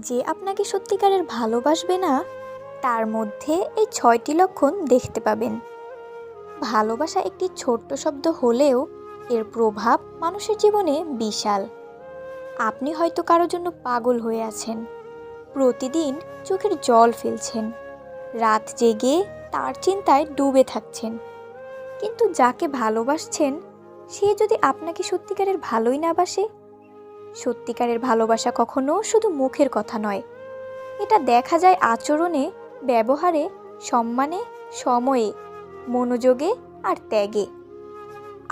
যে আপনাকে সত্যিকারের ভালোবাসবে না তার মধ্যে এই ৬টি লক্ষণ দেখতে পাবেন। ভালোবাসা একটি ছোট্ট শব্দ হলেও এর প্রভাব মানুষের জীবনে বিশাল। আপনি হয়তো কারোর জন্য পাগল হয়ে আছেন, প্রতিদিন চোখের জল ফেলছেন, রাত জেগে তার চিন্তায় ডুবে থাকছেন। কিন্তু যাকে ভালোবাসছেন সে যদি আপনাকে সত্যিকারের ভালোই না বাসে? সত্যিকারের ভালোবাসা কখনো শুধু মুখের কথা নয়, এটা দেখা যায় আচরণে, ব্যবহারে, সম্মানে, সময়ে, মনোযোগে আর ত্যাগে।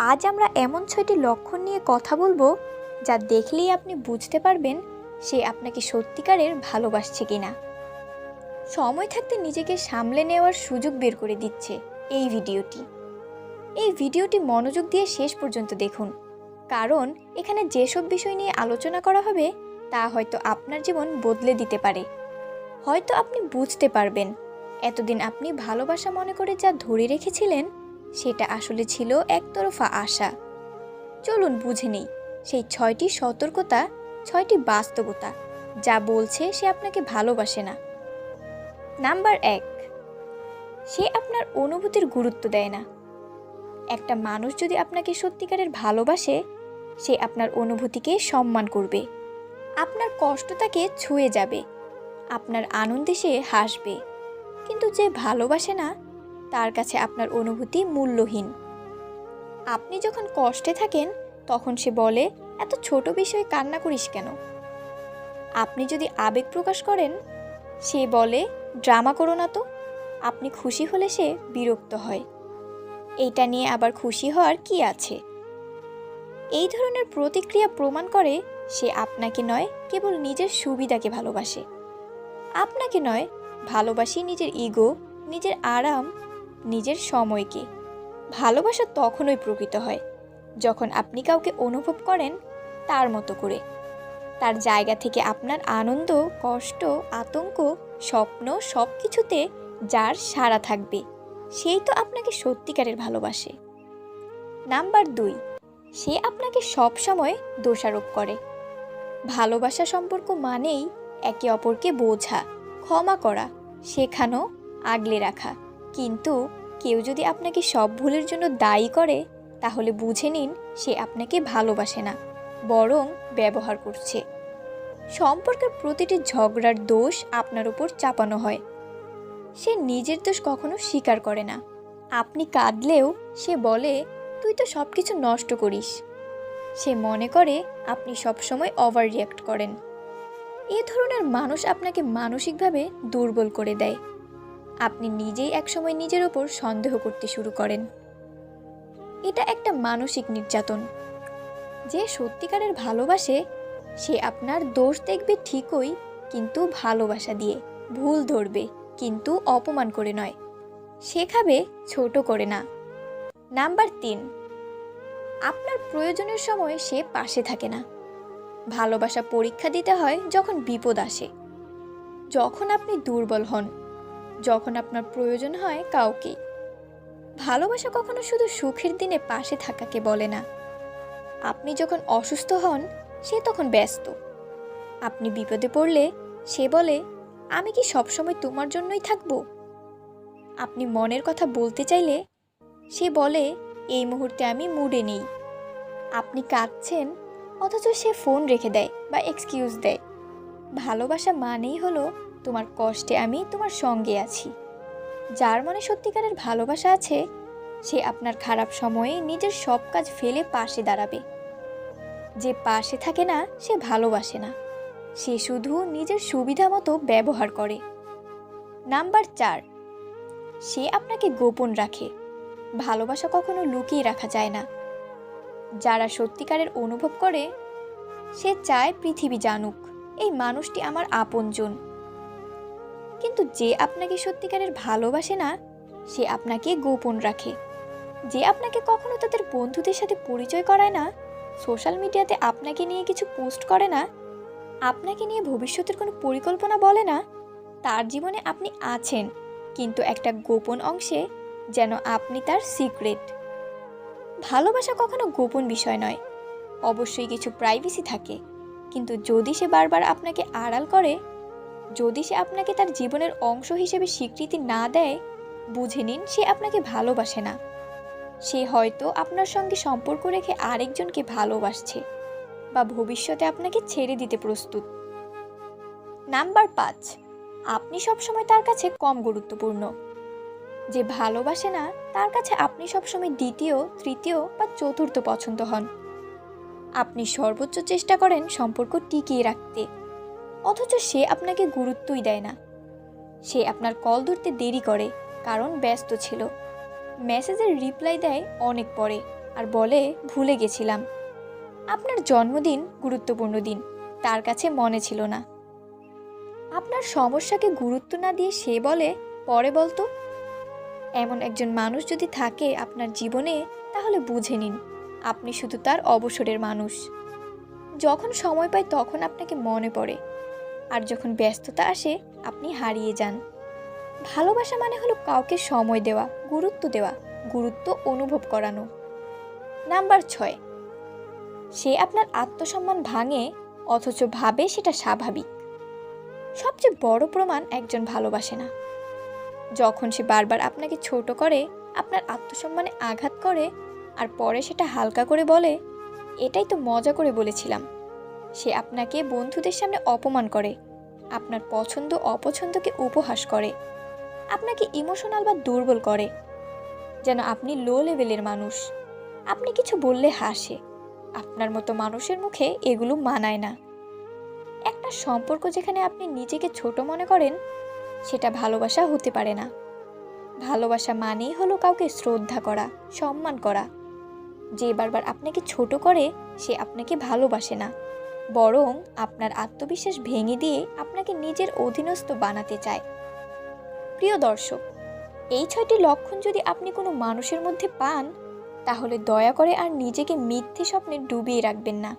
আজ আমরা এমন ৬টি লক্ষণ নিয়ে কথা বলবো যা দেখলেই আপনি বুঝতে পারবেন সে আপনাকে সত্যিকারের ভালোবাসছে কিনা। সময় থাকতে নিজেকে সামলে নেওয়ার সুযোগ বের করে দিচ্ছে এই ভিডিওটি মনোযোগ দিয়ে শেষ পর্যন্ত দেখুন, কারণ এখানে যেসব বিষয় নিয়ে আলোচনা করা হবে তা হয়তো আপনার জীবন বদলে দিতে পারে। হয়তো আপনি বুঝতে পারবেন এতদিন আপনি ভালোবাসা মনে করে যা ধরে রেখেছিলেন সেটা আসলে ছিল একতরফা আশা। চলুন বুঝে নেই সেই ৬টি সতর্কতা, ৬টি বাস্তবতা যা বলছে সে আপনাকে ভালোবাসে না। নাম্বার ১, সে আপনার অনুভূতির গুরুত্ব দেয় না। একটা মানুষ যদি আপনাকে সত্যিকারের ভালোবাসে সে আপনার অনুভূতিকে সম্মান করবে, আপনার কষ্ট তাকে ছুঁয়ে যাবে, আপনার আনন্দে সে হাসবে। কিন্তু যে ভালোবাসে না তার কাছে আপনার অনুভূতি মূল্যহীন। আপনি যখন কষ্টে থাকেন তখন সে বলে, এত ছোট বিষয়ে কান্না করিস কেন? আপনি যদি আবেগ প্রকাশ করেন সে বলে, ড্রামা করো না তো। আপনি খুশি হলে সে বিরক্ত হয়, এইটা নিয়ে আবার খুশি হওয়ার কি আছে? এই ধরনের প্রতিক্রিয়া প্রমাণ করে সে আপনাকে নয়, কেবল নিজের সুবিধাকে ভালোবাসে। আপনাকে নয়, ভালোবাসি নিজের ইগো, নিজের আরাম, নিজের সময়কে। ভালোবাসা তখনই প্রকৃত হয় যখন আপনি কাউকে অনুভব করেন তার মতো করে, তার জায়গা থেকে। আপনার আনন্দ, কষ্ট, আতঙ্ক, স্বপ্ন সব কিছুতে যার সাড়া থাকবে সেই তো আপনাকে সত্যিকারের ভালোবাসে। নাম্বার ২, সে আপনাকে সব সময় দোষারোপ করে। ভালোবাসা সম্পর্ক মানেই একে অপরকে বোঝা, ক্ষমা করা, শেখানো, আগলে রাখা। কিন্তু কেউ যদি আপনাকে সব ভুলের জন্য দায়ী করে তাহলে বুঝে নিন সে আপনাকে ভালোবাসে না, বরং ব্যবহার করছে। সম্পর্কের প্রতিটি ঝগড়ার দোষ আপনার উপর চাপানো হয়। সে নিজের দোষ কখনো স্বীকার করে না। আপনি কাঁদলেও সে বলে, তুই তো সব কিছু নষ্ট করিস। সে মনে করে আপনি সবসময় ওভার রিঅ্যাক্ট করেন। এ ধরনের মানুষ আপনাকে মানসিকভাবে দুর্বল করে দেয়। আপনি নিজেই একসময় নিজের ওপর সন্দেহ করতে শুরু করেন। এটা একটা মানসিক নির্যাতন। যে সত্যিকারের ভালোবাসে সে আপনার দোষ দেখবে ঠিকই, কিন্তু ভালোবাসা দিয়ে। ভুল ধরবে, কিন্তু অপমান করে নয়। শেখাবে, ছোট করে না। নাম্বার ৩, আপনার প্রয়োজনের সময় সে পাশে থাকে না। ভালোবাসা পরীক্ষা দিতে হয় যখন বিপদ আসে, যখন আপনি দুর্বল হন, যখন আপনার প্রয়োজন হয় কাউকে। ভালোবাসা কখনো শুধু সুখের দিনে পাশে থাকাকে বলে না। আপনি যখন অসুস্থ হন সে তখন ব্যস্ত। আপনি বিপদে পড়লে সে বলে, আমি কি সবসময় তোমার জন্যই থাকবো? আপনি মনের কথা বলতে চাইলে সে বলে, এই মুহূর্তে আমি মুডে নেই। আপনি কাঁদছেন অথচ সে ফোন রেখে দেয় বা এক্সকিউজ দেয়। ভালোবাসা মানেই হলো, তোমার কষ্টে আমি তোমার সঙ্গে আছি। যার মনে সত্যিকারের ভালোবাসা আছে সে আপনার খারাপ সময়ে নিজের সব কাজ ফেলে পাশে দাঁড়াবে। যে পাশে থাকে না সে ভালোবাসে না, সে শুধু নিজের সুবিধা মতো ব্যবহার করে। নাম্বার ৪, সে আপনাকে গোপন রাখে। ভালোবাসা কখনো লুকিয়ে রাখা যায় না। যারা সত্যিকারের অনুভব করে সে চায় পৃথিবী জানুক এই মানুষটি আমার আপনজন। কিন্তু যে আপনাকে সত্যিকারের ভালোবাসে না সে আপনাকে গোপন রাখে। যে আপনাকে কখনো তাদের বন্ধুদের সাথে পরিচয় করায় না, সোশ্যাল মিডিয়াতে আপনাকে নিয়ে কিছু পোস্ট করে না, আপনাকে নিয়ে ভবিষ্যতের কোনো পরিকল্পনা বলে না, তার জীবনে আপনি আছেন, কিন্তু একটা গোপন অংশে, যেন আপনি তার সিক্রেট। ভালোবাসা কখনো গোপন বিষয় নয়। অবশ্যই কিছু প্রাইভেসি থাকে, কিন্তু যদি সে বারবার আপনাকে আড়াল করে যদি সে আপনাকে তার জীবনের অংশ হিসেবে স্বীকৃতি না দেয়, বুঝে নিন সে আপনাকে ভালোবাসে না। সে হয়তো আপনার সঙ্গে সম্পর্ক রেখে আরেকজনকে ভালোবাসছে বা ভবিষ্যতে আপনাকে ছেড়ে দিতে প্রস্তুত। নাম্বার 5, আপনি সবসময় তার কাছে কম গুরুত্বপূর্ণ। যে ভালোবাসে না তার কাছে আপনি সবসময় দ্বিতীয়, তৃতীয় বা চতুর্থ পছন্দ হন। আপনি সর্বোচ্চ চেষ্টা করেন সম্পর্ক টিকিয়ে রাখতে, অথচ সে আপনাকে গুরুত্বই দেয় না। সে আপনার কল ধরতে দেরি করে কারণ ব্যস্ত ছিল, মেসেজের রিপ্লাই দেয় অনেক পরে আর বলে ভুলে গেছিলাম। আপনার জন্মদিন, গুরুত্বপূর্ণ দিন, তার কাছে মনে ছিল না। আপনার সমস্যাকে গুরুত্ব না দিয়ে সে বলে পরে বলতো। এমন একজন মানুষ যদি থাকে আপনার জীবনে, তাহলে বুঝে নিন আপনি শুধু তার অবসরের মানুষ। যখন সময় পায় তখন আপনাকে মনে পড়ে, আর যখন ব্যস্ততা আসে আপনি হারিয়ে যান। ভালোবাসা মানে হলো কাউকে সময় দেওয়া, গুরুত্ব অনুভব করানো। নাম্বার 6, সে আপনার আত্মসম্মান ভাঙে অথচ ভাবে সেটা স্বাভাবিক। সবচেয়ে বড় প্রমাণ একজন ভালোবাসে না যখন সে বারবার আপনাকে ছোট করে, আপনার আত্মসম্মানে আঘাত করে, আর পরে সেটা হালকা করে বলে এটাই তো মজা করে বলেছিলাম। সে আপনাকে বন্ধুদের সামনে অপমান করে, আপনার পছন্দ অপছন্দকে উপহাস করে, আপনাকে ইমোশনাল বা দুর্বল করে, যেন আপনি লো লেভেলের মানুষ। আপনি কিছু বললে হাসে। আপনার মতো মানুষের মুখে এগুলো মানায় না। একটা সম্পর্ক যেখানে আপনি নিজেকে ছোট মনে করেন, সেটা ভালোবাসা হতে পারে না। ভালোবাসা মানেই হলো কাউকে শ্রদ্ধা করা, সম্মান করা। যে বারবার আপনাকে ছোট করে সে আপনাকে ভালোবাসে না, বরং আপনার আত্মবিশ্বাস ভেঙে দিয়ে আপনাকে নিজের অধীনস্থ বানাতে চায়। প্রিয় দর্শক, এই 6টি লক্ষণ যদি আপনি কোনো মানুষের মধ্যে পান, তাহলে দয়া করে আর নিজেকে মিথ্যে স্বপ্নে ডুবিয়ে রাখবেন না।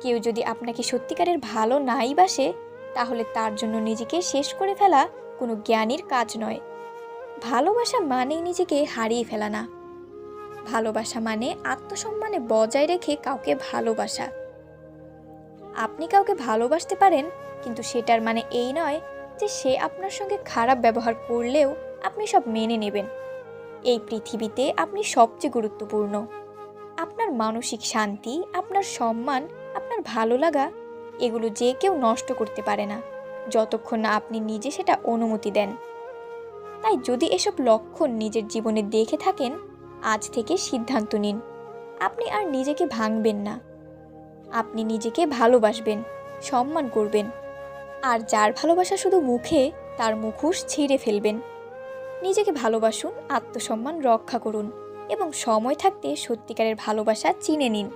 কেউ যদি আপনাকে সত্যিকারের ভালো নাই বাসে, তাহলে তার জন্য নিজেকে শেষ করে ফেলা কোনো জ্ঞানীর কাজ নয়। ভালোবাসা মানেই নিজেকে হারিয়ে ফেলা না। ভালোবাসা মানে আত্মসম্মানে বজায় রেখে কাউকে ভালোবাসা। আপনি কাউকে ভালোবাসতে পারেন, কিন্তু সেটার মানে এই নয় যে সে আপনার সঙ্গে খারাপ ব্যবহার করলেও আপনি সব মেনে নেবেন। এই পৃথিবীতে আপনি সবচেয়ে গুরুত্বপূর্ণ। আপনার মানসিক শান্তি, আপনার সম্মান, আপনার ভালো লাগা, এগুলো যে কেউ নষ্ট করতে পারে না, যতক্ষণ না আপনি নিজে সেটা অনুমতি দেন। তাই যদি এসব লক্ষণ নিজের জীবনে দেখে থাকেন, আজ থেকে সিদ্ধান্ত নিন আপনি আর নিজেকে ভাঙবেন না। আপনি নিজেকে ভালোবাসবেন, সম্মান করবেন, আর যার ভালোবাসা শুধু মুখে, তার মুখোশ ছিঁড়ে ফেলবেন। নিজেকে ভালোবাসুন, আত্মসম্মান রক্ষা করুন এবং সময় থাকতে সত্যিকারের ভালোবাসা চিনে নিন।